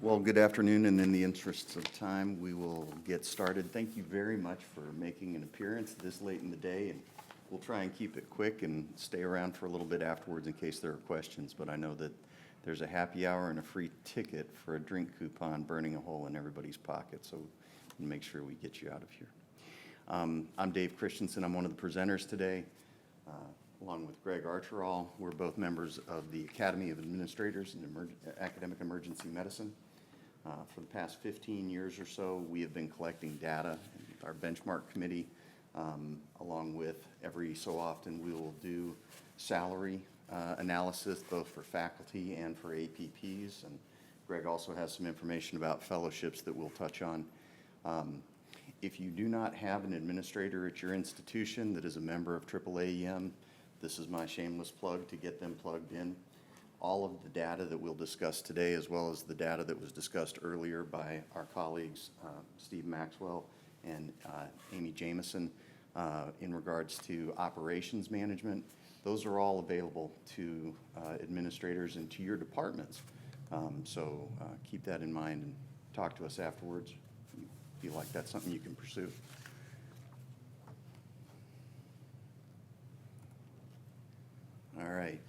Well, good afternoon, and in the interests of time, we will get started. Thank you very much for making an appearance this late in the day, and we'll try and keep it quick and stay around for a little bit afterwards in case there are questions, but I know that there's a happy hour and a free ticket for a drink coupon burning a hole in everybody's pocket, so we'll make sure we get you out of here. I'm Dave Christiansen. I'm one of the presenters today, along with Greg Archual. We're both members of the Academy of Administrators in Academic Emergency Medicine. For the past 15 years or so, we have been collecting data. Our benchmark committee, along with every so often, we will do salary analysis, both for faculty and for APPs. And Greg also has some information about fellowships that we'll touch on. If you do not have an administrator at your institution that is a member of AAAEM, this is my shameless plug to get them plugged in. All of the data that we'll discuss today, as well as the data that was discussed earlier by our colleagues, Steve Maxwell and Amy Jameson, in regards to operations management, those are all available to administrators and to your departments. So keep that in mind and talk to us afterwards if you feel like that's something you can pursue. All right.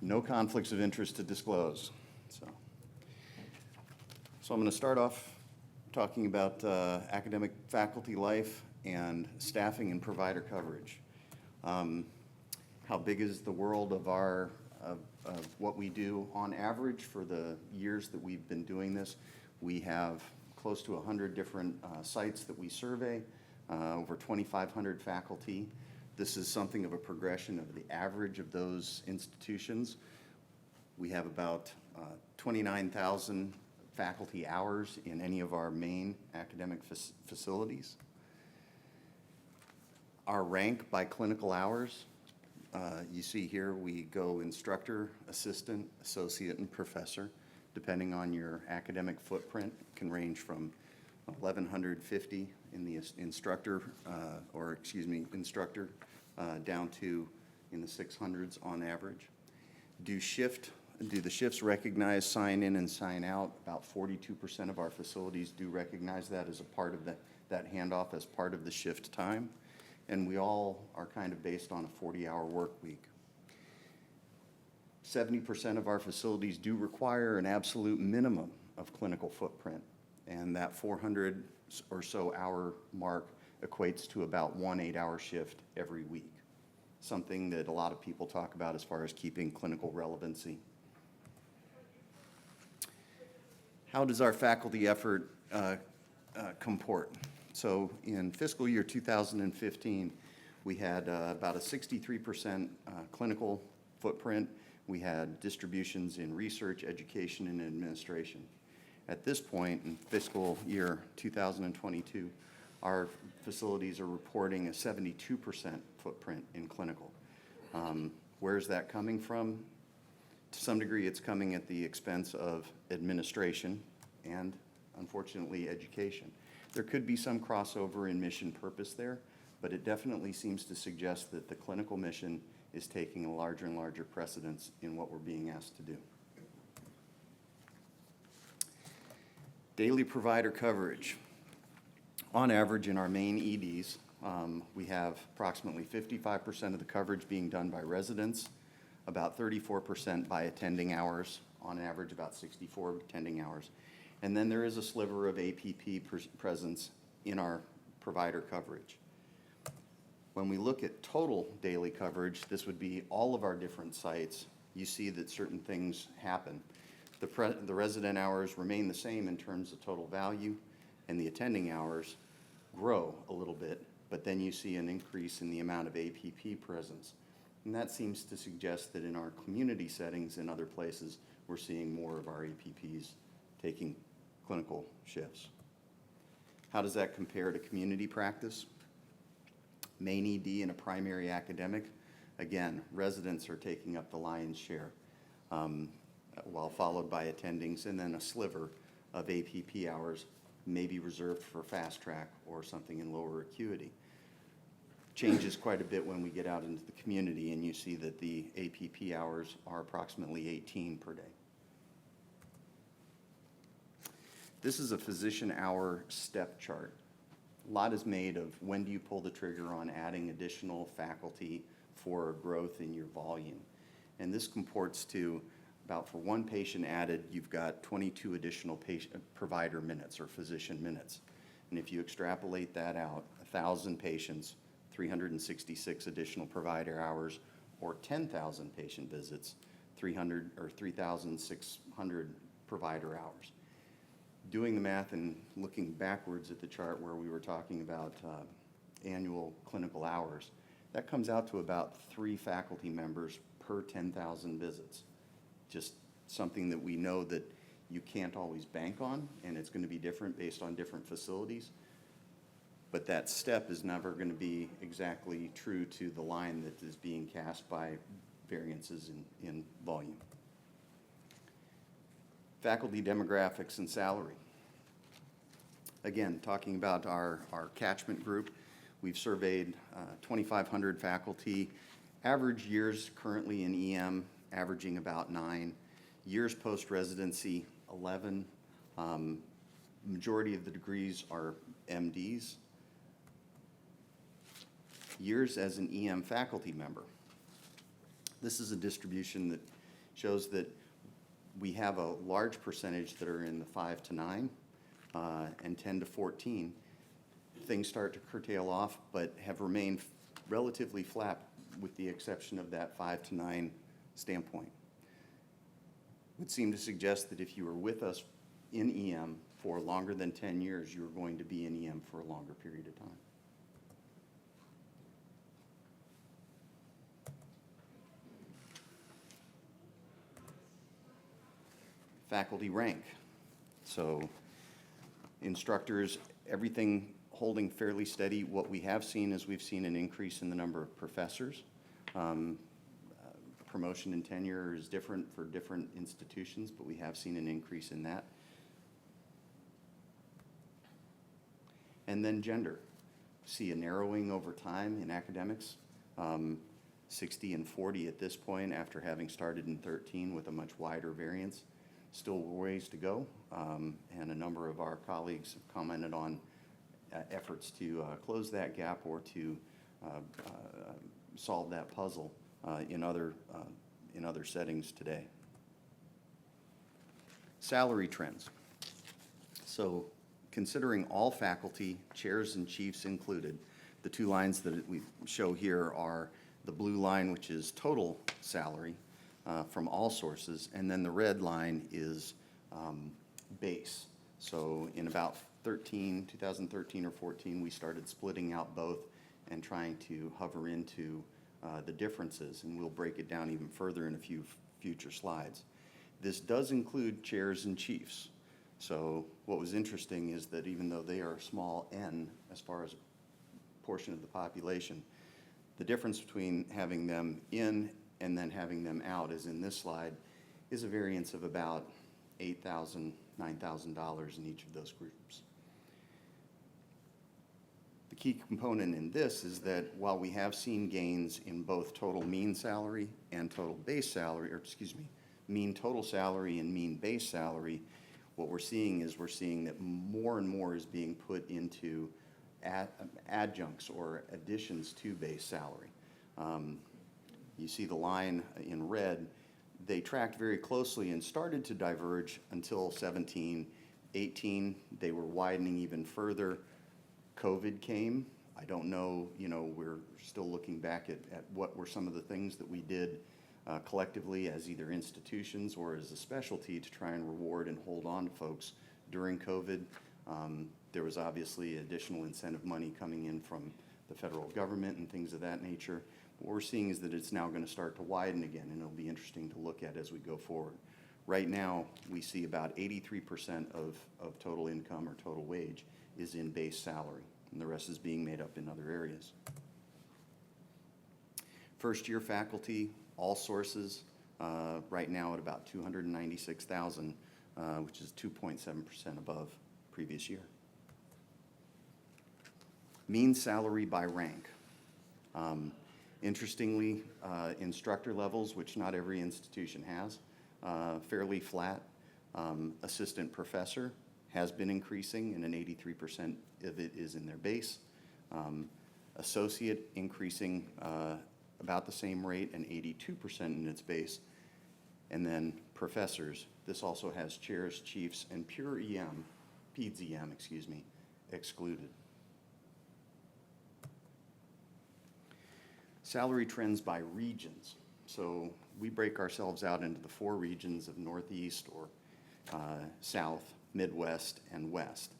No conflicts of interest to disclose. So I'm going to start off talking about academic faculty life and staffing and provider coverage. How big is the world of of what we do on average for the years that we've been doing this? We have close to 100 different sites that we survey, over 2,500 faculty. This is something of a progression of the average of those institutions. We have about 29,000 faculty hours in any of our main academic facilities. Our rank by clinical hours, you see here we go instructor, assistant, associate, and professor. Depending on your academic footprint, it can range from 1,150 in the instructor, down to in the 600s on average. Do the shifts recognize sign in and sign out? About 42% of our facilities do recognize that as a part of that handoff as part of the shift time. And we all are kind of based on a 40-hour work week. 70% of our facilities do require an absolute minimum of clinical footprint. And that 400 or so hour mark equates to about 1 8-hour shift every week. Something that a lot of people talk about as far as keeping clinical relevancy. How does our faculty effort comport? So in fiscal year 2015, we had about a 63% clinical footprint. We had distributions in research, education, and administration. At this point in fiscal year 2022, our facilities are reporting a 72% footprint in clinical. Where's that coming from? To some degree, it's coming at the expense of administration and, unfortunately, education. There could be some crossover in mission purpose there, but it definitely seems to suggest that the clinical mission is taking a larger and larger precedence in what we're being asked to do. Daily provider coverage. On average, in our main EDs, we have approximately 55% of the coverage being done by residents, about 34% by attending hours, on average about 64 attending hours. And then there is a sliver of APP presence in our provider coverage. When we look at total daily coverage, this would be all of our different sites. You see that certain things happen. The resident hours remain the same in terms of total value, and the attending hours grow a little bit, but then you see an increase in the amount of APP presence. And that seems to suggest that in our community settings and other places, we're seeing more of our APPs taking clinical shifts. How does that compare to community practice? Main ED and a primary academic, again, residents are taking up the lion's share, while followed by attendings, and then a sliver of APP hours may be reserved for fast track or something in lower acuity. Changes quite a bit when we get out into the community and you see that the APP hours are approximately 18 per day. This is a physician hour step chart. A lot is made of when do you pull the trigger on adding additional faculty for growth in your volume. And this comports to about for one patient added, you've got 22 additional provider minutes or physician minutes. And if you extrapolate that out, 1,000 patients, 366 additional provider hours, or 10,000 patient visits, 3,600 provider hours. Doing the math and looking backwards at the chart where we were talking about annual clinical hours, that comes out to about 3 faculty members per 10,000 visits. Just something that we know that you can't always bank on, and it's going to be different based on different facilities. But that step is never going to be exactly true to the line that is being cast by variances in volume. Faculty demographics and salary. Again, talking about our catchment group, we've surveyed 2,500 faculty. Average years currently in EM, averaging about 9. Years post-residency, 11. Majority of the degrees are MDs. Years as an EM faculty member. This is a distribution that shows that we have a large percentage that are in the 5 to 9 and 10 to 14. Things start to curtail off, but have remained relatively flat with the exception of that 5 to 9 standpoint. Would seem to suggest that if you were with us in EM for longer than 10 years, you're going to be in EM for a longer period of time. Faculty rank. So instructors, everything holding fairly steady. What we have seen is we've seen an increase in the number of professors. Promotion and tenure is different for different institutions, but we have seen an increase in that. And then gender. See a narrowing over time in academics. 60 and 40 at this point after having started in 13 with a much wider variance. Still ways to go, and a number of our colleagues have commented on efforts to close that gap or to solve that puzzle in other settings today. Salary trends. So considering all faculty, chairs and chiefs included, the 2 lines that we show here are the blue line, which is total salary, from all sources, and then the red line is base. So in about 2013 or 14, we started splitting out both and trying to hover into the differences, and we'll break it down even further in a few future slides. This does include chairs and chiefs. So what was interesting is that even though they are a small n as far as a portion of the population, the difference between having them in and then having them out, as in this slide, is a variance of about $8,000, $9,000 in each of those groups. The key component in this is that while we have seen gains in both total mean salary and total base salary, or excuse me, mean total salary and mean base salary, what we're seeing that more and more is being put into adjuncts or additions to base salary. You see the line in red. They tracked very closely and started to diverge until 17, 18. They were widening even further. COVID came. I don't know, we're still looking back at what were some of the things that we did collectively as either institutions or as a specialty to try and reward and hold on to folks during COVID. There was obviously additional incentive money coming in from the federal government and things of that nature. What we're seeing is that it's now going to start to widen again, and it'll be interesting to look at as we go forward. Right now, we see about 83% of total income or total wage is in base salary, and the rest is being made up in other areas. First-year faculty, all sources, right now at about $296,000, which is 2.7% above previous year. Mean salary by rank. Interestingly, instructor levels, which not every institution has, fairly flat. Assistant professor, has been increasing, and an 83% of it is in their base. Associate increasing about the same rate, and 82% in its base. And then professors, this also has chairs, chiefs, and pure EM, PEDS EM, excluded. Salary trends by regions. So we break ourselves out into the 4 regions of Northeast or South, Midwest, and West.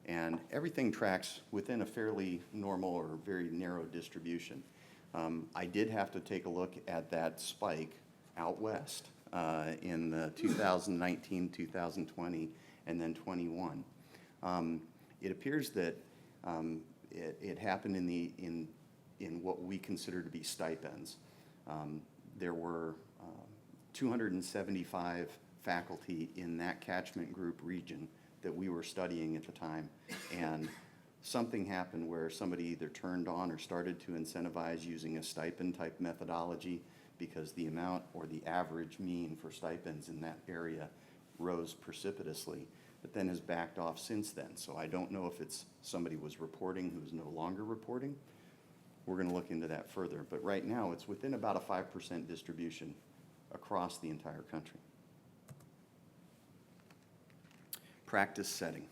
And everything tracks within a fairly normal or very narrow distribution. I did have to take a look at that spike out west in the 2019, 2020, and then 21. It appears that it happened in what we consider to be stipends. There were 275 faculty in that catchment group region that we were studying at the time, and something happened where somebody either turned on or started to incentivize using a stipend type methodology, because the amount or the average mean for stipends in that area rose precipitously, but then has backed off since then. So I don't know if it's somebody was reporting who's no longer reporting. We're going to look into that further, but right now it's within about a 5% distribution across the entire country. Practice setting.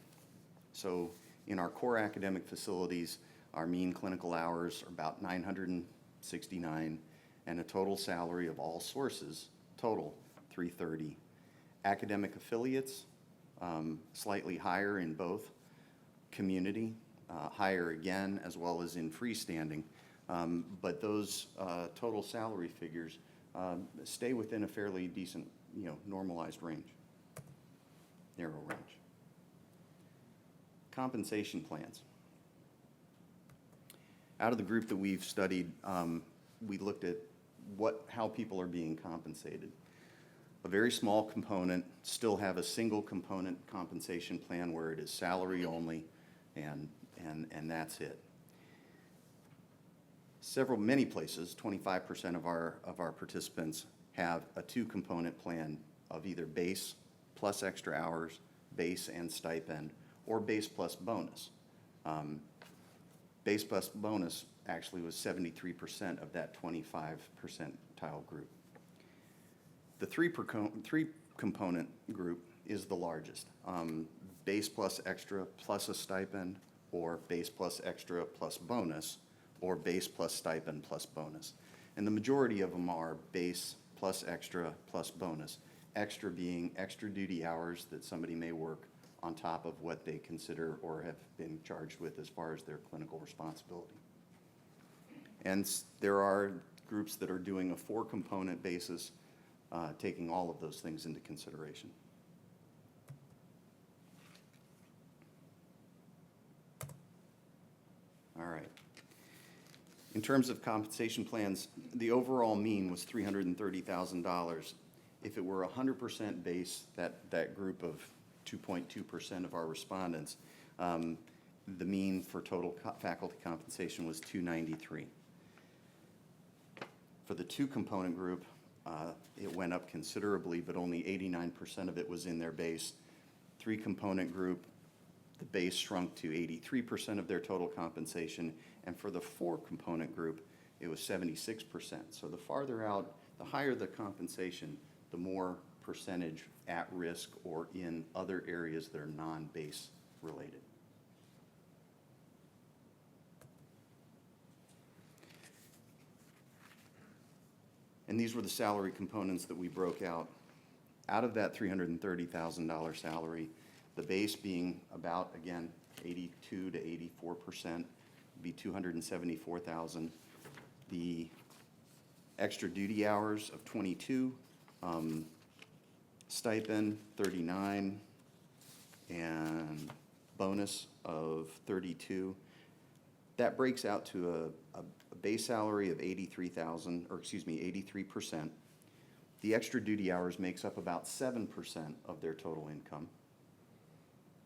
So in our core academic facilities, our mean clinical hours are about 969, and a total salary of all sources, total, $330. Academic affiliates, slightly higher in both. Community, higher again, as well as in freestanding. But those total salary figures stay within a fairly decent, normalized range, narrow range. Compensation plans. Out of the group that we've studied, we looked at how people are being compensated. A very small component still have a single component compensation plan where it is salary only, and that's it. Many places, 25% of our participants have a 2-component plan of either base plus extra hours, base and stipend, or base plus bonus. Base plus bonus actually was 73% of that 25 percentile group. The 3-component group is the largest. Base plus extra plus a stipend, or base plus extra plus bonus, or base plus stipend plus bonus. And the majority of them are base plus extra plus bonus, extra being extra duty hours that somebody may work on top of what they consider or have been charged with as far as their clinical responsibility. And there are groups that are doing a 4-component basis, taking all of those things into consideration. All right. In terms of compensation plans, the overall mean was $330,000. If it were 100% base, that group of 2.2% of our respondents, the mean for total faculty compensation was $293. For the 2-component group, it went up considerably, but only 89% of it was in their base. 3-component group, the base shrunk to 83% of their total compensation, and for the 4-component group, it was 76%. So the farther out, the higher the compensation, the more percentage at risk or in other areas that are non-base related. And these were the salary components that we broke out. Out of that $330,000 salary, the base being about, again, 82 to 84%, would be $274,000. The extra duty hours of 22, stipend 39, and bonus of 32. That breaks out to a base salary of 83%. The extra duty hours makes up about 7% of their total income.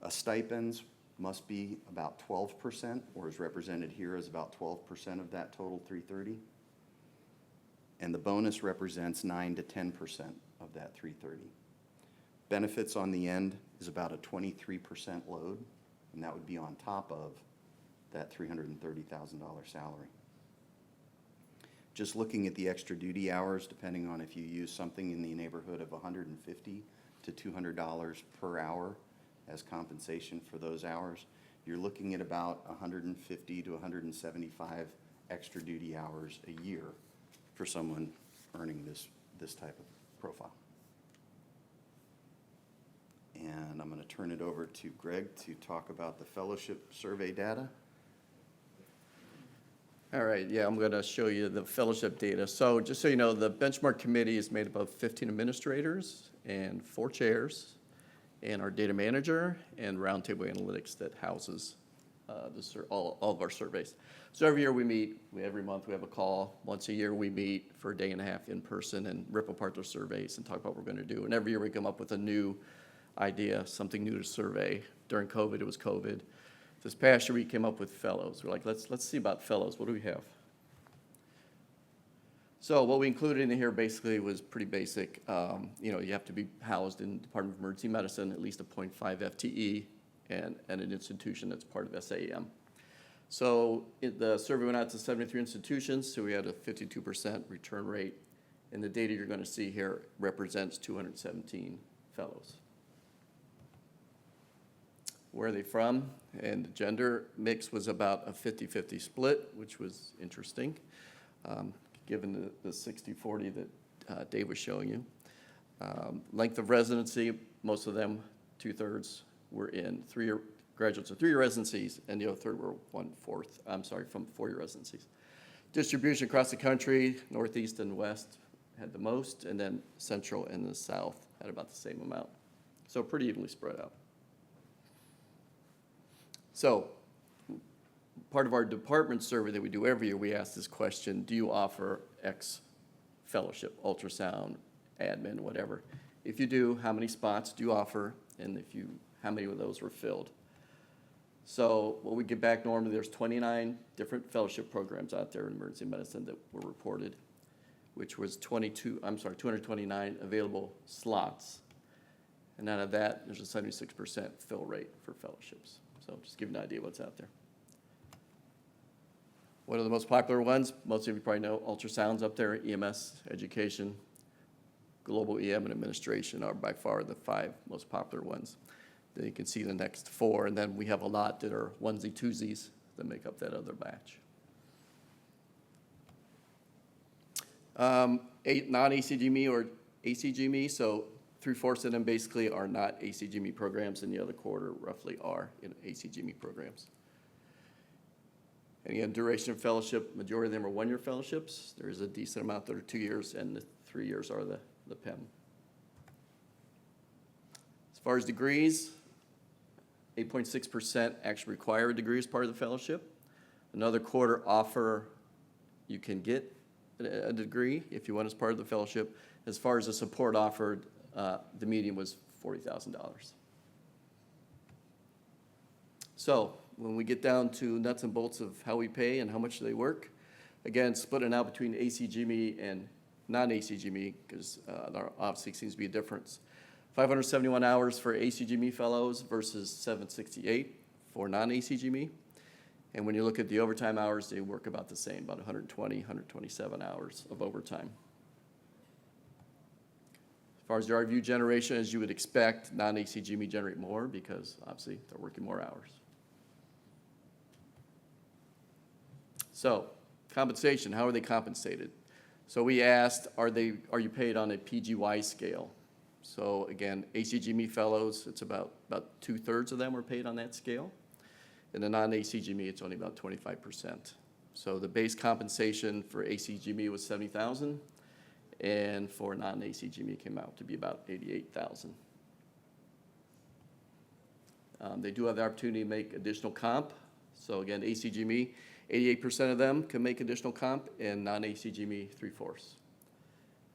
A stipends must be about 12%, or is represented here as about 12% of that total 330. And the bonus represents 9 to 10% of that 330. Benefits on the end is about a 23% load, and that would be on top of that $330,000 salary. Just looking at the extra duty hours, depending on if you use something in the neighborhood of $150 to $200 per hour as compensation for those hours, you're looking at about 150 to 175 extra duty hours a year for someone earning this type of profile. And I'm going to turn it over to Greg to talk about the fellowship survey data. All right, yeah, I'm going to show you the fellowship data. So just so you know, the benchmark committee is made up of 15 administrators and 4 chairs, and our data manager and roundtable analytics that houses all of our surveys. So every year we meet, every month we have a call. Once a year we meet for a day and a half in person and rip apart their surveys and talk about what we're going to do. And every year we come up with a new idea, something new to survey. During COVID, it was COVID. This past year we came up with fellows. We're like, let's see about fellows. What do we have? So what we included in here basically was pretty basic. You have to be housed in the Department of Emergency Medicine, at least a 0.5 FTE, and an institution that's part of SAEM. So the survey went out to 73 institutions, so we had a 52% return rate. And the data you're going to see here represents 217 fellows. Where are they from? And the gender mix was about a 50-50 split, which was interesting, given the 60-40 that Dave was showing you. Length of residency, most of them, 2/3, were in graduates of 3-year residencies, and the other third were from 4-year residencies. Distribution across the country, Northeast and West had the most, and then Central and the South had about the same amount. So pretty evenly spread out. So part of our department survey that we do every year, we ask this question: do you offer X fellowship, ultrasound, admin, whatever? If you do, how many spots do you offer? And how many of those were filled? So what we get back normally, there's 29 different fellowship programs out there in emergency medicine that were reported, which was 229 available slots. And out of that, there's a 76% fill rate for fellowships. So just give you an idea what's out there. What are the most popular ones? Most of you probably know ultrasounds up there, EMS, education, global EM, and administration are by far the 5 most popular ones. Then you can see the next 4, and then we have a lot that are onesie-twosies that make up that other batch. Non-ACGME or ACGME, so 3/4 of them basically are not ACGME programs, and the other quarter roughly are in ACGME programs. And again, duration of fellowship, majority of them are 1-year fellowships. There is a decent amount that are 2 years, and the 3 years are the PEM. As far as degrees, 8.6% actually require a degree as part of the fellowship. Another quarter offer you can get a degree if you want as part of the fellowship. As far as the support offered, the median was $40,000. So when we get down to nuts and bolts of how we pay and how much they work, again, splitting out between ACGME and non-ACGME, because there obviously seems to be a difference. 571 hours for ACGME fellows versus 768 for non-ACGME. And when you look at the overtime hours, they work about the same, about 120, 127 hours of overtime. As far as the RVU generation, as you would expect, non-ACGME generate more because obviously they're working more hours. So compensation, how are they compensated? So we asked, are you paid on a PGY scale? So again, ACGME fellows, it's about 2/3 of them are paid on that scale. In the non-ACGME, it's only about 25%. So the base compensation for ACGME was $70,000, and for non-ACGME came out to be about $88,000. They do have the opportunity to make additional comp. So again, ACGME, 88% of them can make additional comp, and non-ACGME, 3/4.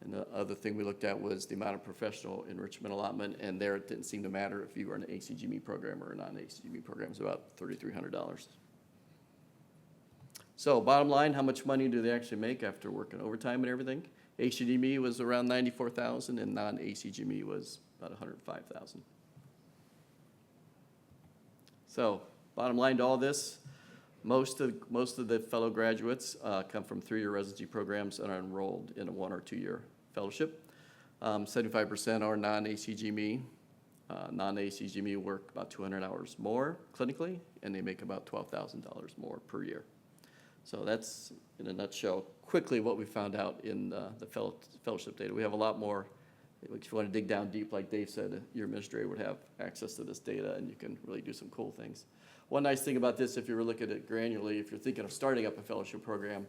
And the other thing we looked at was the amount of professional enrichment allotment, and there it didn't seem to matter if you were an ACGME program or a non-ACGME program. It's about $3,300. So bottom line, how much money do they actually make after working overtime and everything? ACGME was around 94,000, and non-ACGME was about 105,000. So, bottom line to all this, most of the fellow graduates come from 3-year residency programs and are enrolled in a 1 or 2 year fellowship. 75% are non-ACGME. Non-ACGME work about 200 hours more clinically, and they make about $12,000 more per year. So that's, in a nutshell, quickly what we found out in the fellowship data. We have a lot more. If you want to dig down deep, like Dave said, your administrator would have access to this data, and you can really do some cool things. One nice thing about this, if you were looking at it granularly, if you're thinking of starting up a fellowship program,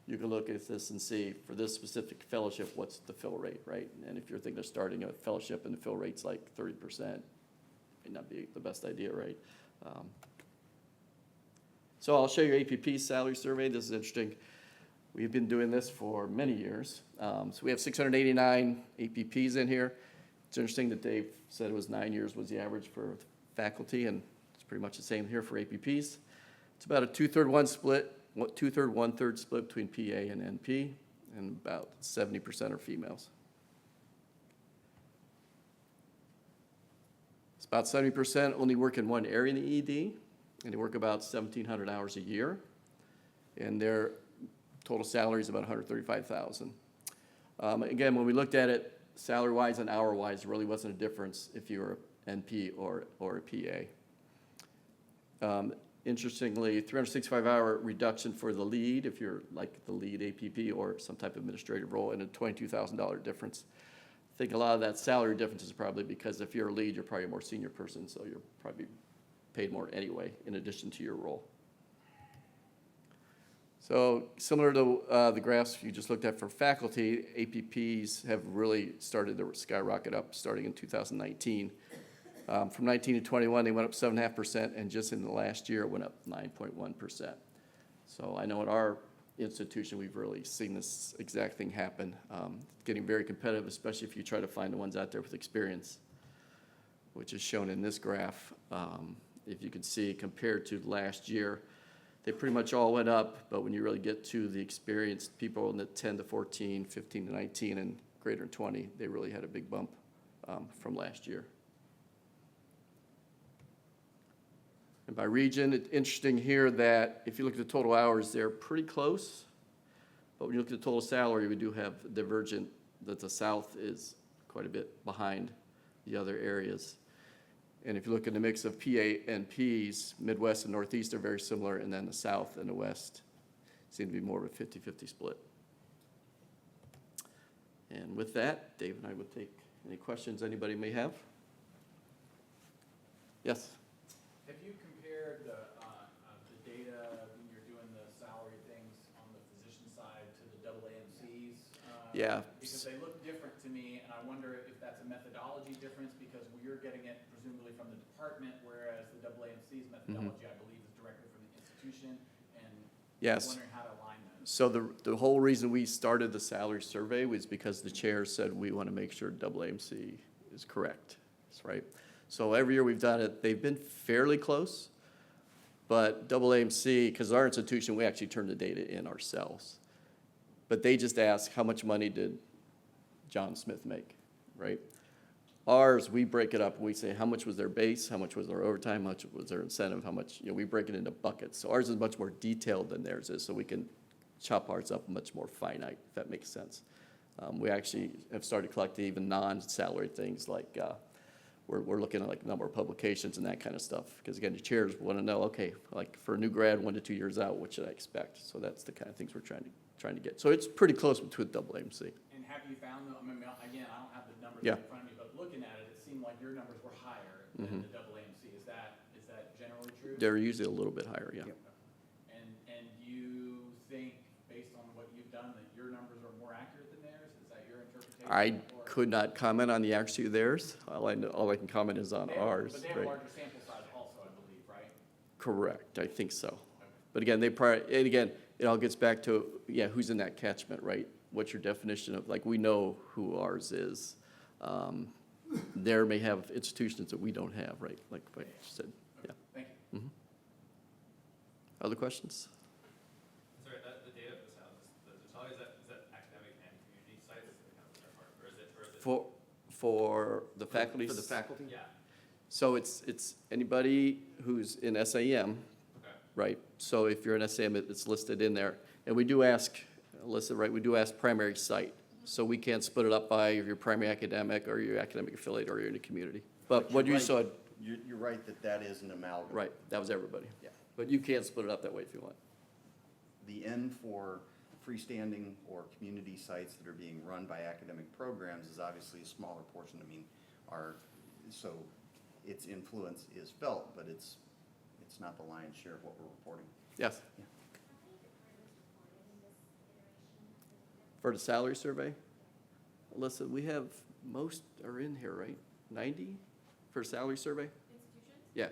you can look at this and see, for this specific fellowship, what's the fill rate, right? And if you're thinking of starting a fellowship and the fill rate's like 30%, may not be the best idea, right? So I'll show you APP salary survey. This is interesting. We've been doing this for many years. So we have 689 APPs in here. It's interesting that Dave said it was 9 years was the average for faculty, and it's pretty much the same here for APPs. It's about a 2/3, 1 split, 2/3, 1/3 split between PA and NP, and about 70% are females. It's about 70% only work in one area in the ED, and they work about 1,700 hours a year, and their total salary is about $135,000. Again, when we looked at it, salary-wise and hour-wise, there really wasn't a difference if you were NP or a PA. Interestingly, 365-hour reduction for the lead, if you're like the lead APP or some type of administrative role, and a $22,000 difference. I think a lot of that salary difference is probably because if you're a lead, you're probably a more senior person, so you're probably paid more anyway, in addition to your role. So similar to the graphs you just looked at for faculty, APPs have really started to skyrocket up starting in 2019. From 19 to 21, they went up 7.5%, and just in the last year, it went up 9.1%. So I know at our institution, we've really seen this exact thing happen. Getting very competitive, especially if you try to find the ones out there with experience, which is shown in this graph. If you can see, compared to last year, they pretty much all went up, but when you really get to the experienced people in the 10 to 14, 15 to 19, and greater than 20, they really had a big bump from last year. And by region, it's interesting here that if you look at the total hours, they're pretty close. But when you look at the total salary, we do have divergent, that the South is quite a bit behind the other areas. And if you look at the mix of PA and Ps, Midwest and Northeast are very similar, and then the South and the West seem to be more of a 50-50 split. And with that, Dave and I would take any questions anybody may have. Yes? Have you compared the data when you're doing the salary things on the physician side to the AAAMCs? Yeah. Because they look different to me, and I wonder if that's a methodology difference because you're getting it presumably from the department, whereas the AAAMC's methodology, I believe, is directly from the institution, and yes. I'm wondering how to align those. So the whole reason we started the salary survey was because the chair said we want to make sure AAAMC is correct. That's right. So every year we've done it, they've been fairly close, but AAAMC, because our institution, we actually turn the data in ourselves. But they just ask, how much money did John Smith make, right? Ours, we break it up, we say how much was their base, how much was their overtime, how much was their incentive, how much, we break it into buckets. So ours is much more detailed than theirs is, so we can chop ours up much more finite, if that makes sense. We actually have started collecting even non-salary things like, we're looking at like number of publications and that kind of stuff. Because again, the chairs want to know, okay, like for a new grad 1 to 2 years out, what should I expect? So that's the kind of things we're trying to get. So it's pretty close to AAAMC. And have you found, I mean, again, I don't have the numbers Yeah. in front of me, but looking at it, it seemed like your numbers were higher than the AAAMC. Is that generally true? They're usually a little bit higher, yeah. Yep. And you think, based on what you've done, that your numbers are more accurate than theirs? Is that your interpretation? I or- could not comment on the accuracy of theirs. All I can comment is on They have- ours. But they have a right? larger sample size also, I believe, right? Correct, I think so. Okay. But again, and again, it all gets back to, who's in that catchment, right? What's your definition of, like, we know who ours is. There may have institutions that we don't have, right? Like I said, yeah. Thank you. Other questions? Sorry, the data for the South, the totality, is that academic and community sites, For the faculty? For the faculty? Yeah, So it's anybody who's in SAEM, okay. right? So if you're in SAEM, it's listed in there. And we do ask, listed, right, we do ask primary site. So we can't split it up by your primary academic or your academic affiliate or you're in a community. But what you're you right. saw, You're right that is an amalgam. right, that was everybody. Yeah. But you can split it up that way if you want. The N for freestanding or community sites that are being run by academic programs is obviously a smaller portion. I mean, so its influence is felt, but it's not the lion's share of what we're reporting. Yes? Yeah. For the salary survey? Alyssa, we have, most are in here, right? 90 for salary survey? Institutions? Yeah.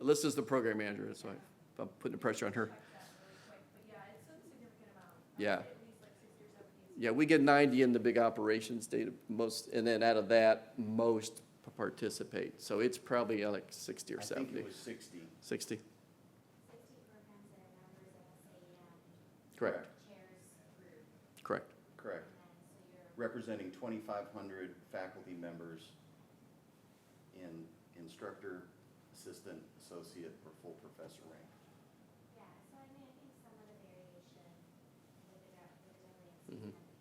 Alyssa's the program manager, that's why I'm putting the pressure on her. Check that really quick, but yeah, it's a significant amount. Yeah. At least like 60 or 70. Yeah, we get 90 in the big operations data, most, and then out of that, most participate. So it's probably like 60 or I think 70. it was 60. 60? 60 programs that are members of SAEM. Correct, Chairs group. correct. Correct. And so you're, Representing 2,500 faculty members in instructor, assistant, associate, or full professor rank. yeah, so I mean, I think some of the variation with the WAC Mhm. is just like statistical numbers.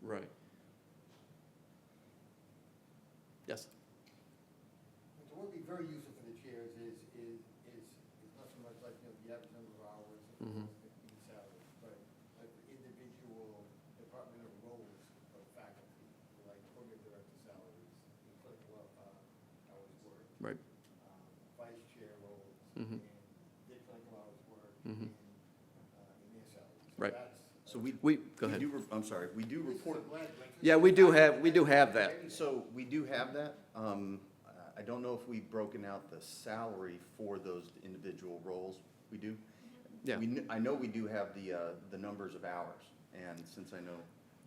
Right. Yes? And so what would be very useful for the chairs is not so much like, the average number of hours Mhm. in salary, but like the individual departmental roles of faculty, like program director salaries, clinical hours worked, Right. vice chair roles, Mhm. and their clinical hours worked, Mhm. and their salaries. So Right. that's- So we. Go ahead. I'm sorry, we do This is report. a blend, like, Yeah, we do have that. So we do have that. I don't know if we've broken out the salary for those individual roles. We do? Yeah. I know we do have the numbers of hours, and since I know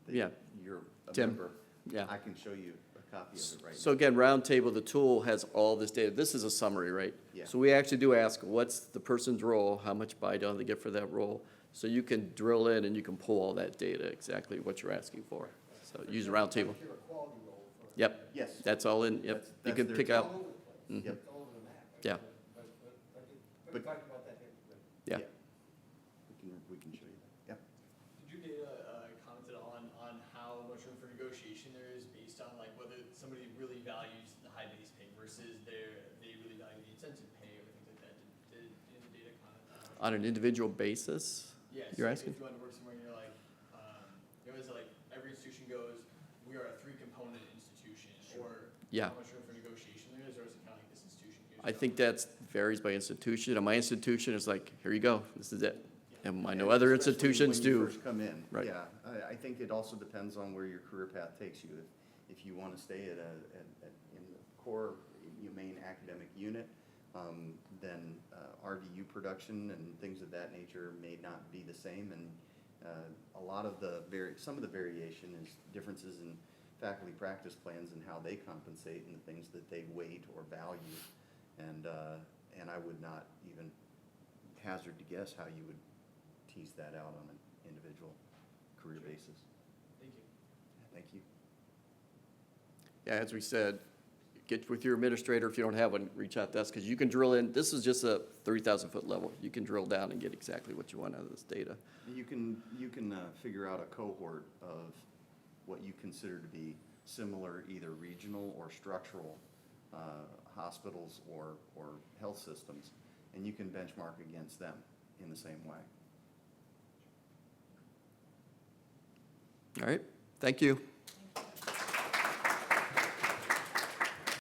Yeah. that you're a Tim, member, yeah. I can show you a copy of it right now. So again, Roundtable, the tool has all this data. This is a summary, right? Yeah. So we actually do ask, what's the person's role? How much buy-down do they get for that role? So you can drill in and you can pull all that data, exactly what you're asking for. So use Roundtable. Vice chair a quality role for. Yep, Yes. that's all in, yep. That's- You that's can their pick It's all out, over the place. Mhm. Yep. It's all over the map. Yeah. But But- talk about that here. yeah. We can show you that. Did your data commented on how much room for negotiation there is based on like whether somebody really values the high base pay versus they really value the incentive pay or things like that? Did the data comment on? On an individual basis? Yes. You're like asking? If you want to work somewhere and you're like, is it like every institution goes, we are a 3-component institution, or Yeah. how much room for negotiation there is, or is it kind of like this institution? Here's I your- think that varies by institution. And my institution is like, here you go, this is it. And I know And other especially institutions when you do. first come in. Right. Yeah, I think it also depends on where your career path takes you. If you want to stay in the core, your main academic unit, then RVU production and things of that nature may not be the same. And a lot of some of the variation is differences in faculty practice plans and how they compensate and the things that they weight or value. And I would not even hazard to guess how you would tease that out on an individual career basis. Thank you. Thank you. Yeah, as we said, get with your administrator. If you don't have one, reach out to us, because you can drill in. This is just a 30,000-foot level. You can drill down and get exactly what you want out of this data. You can figure out a cohort of what you consider to be similar, either regional or structural hospitals or health systems, and you can benchmark against them in the same way. All right, thank you.